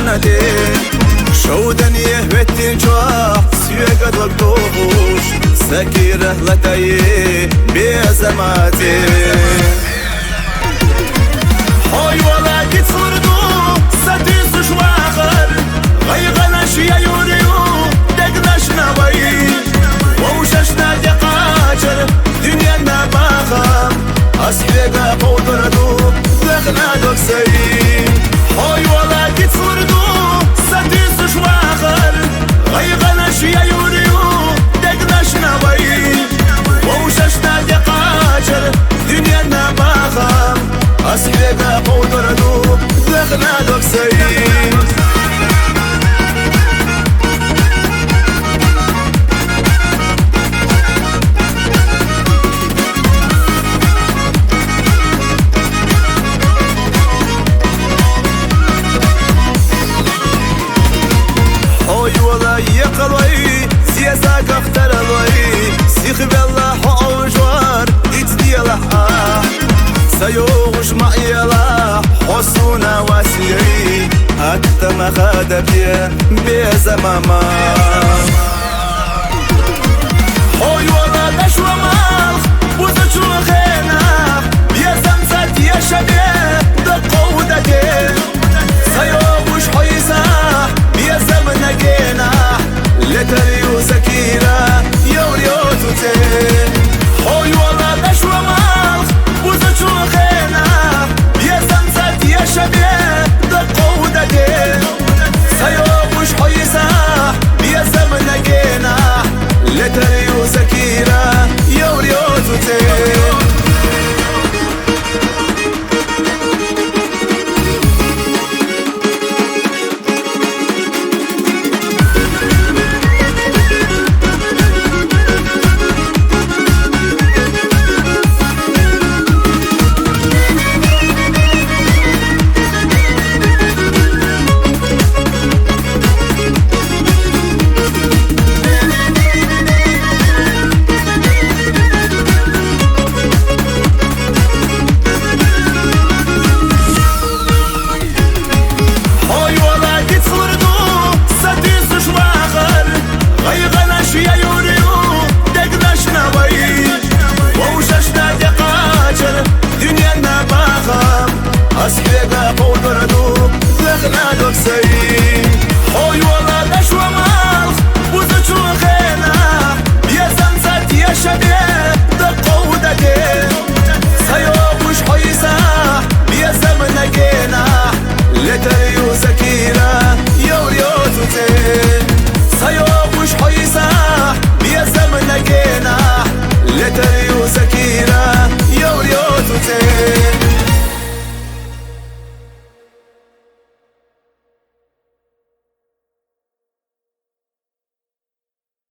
نده شودن يهوتي جوح سيقد والدوش سكي رهلتي بيزماتي هاي ولا كتفردو ستيس شواخر غيغنش يا يوريو دقنش نبي ووششنا دقاجر دنيا نباخم أسحيقا قودردو دقنا دكسي هاي ولا كتفردو ستيس شواخر غيغنش يا يوريو دقنش نبي ووششنا دقاجر دنيا نباخم أسحيقا قودردو دقنا دكسي يقلوي سياساك اخترلوي سيخ بالله حوجوار اتديله سيوغش معيلا حسونا واسيري حتى ما خادبيه بيزماما هوي والله دشوى مالخ بوزجو خينا بيزمزت يا شبيه دقودتي سيوغش حيسا بيزمنا جينا لتريو سكينة يوريوتو تين هوي والله دشوى مالخ بوزجو خينا بيزمزت يا شبيه دقودتي سيوغش حيسا بيزمنا جينا لتريو سكينة يوريوتو تين أسحيقا قودردو دقنا دكسي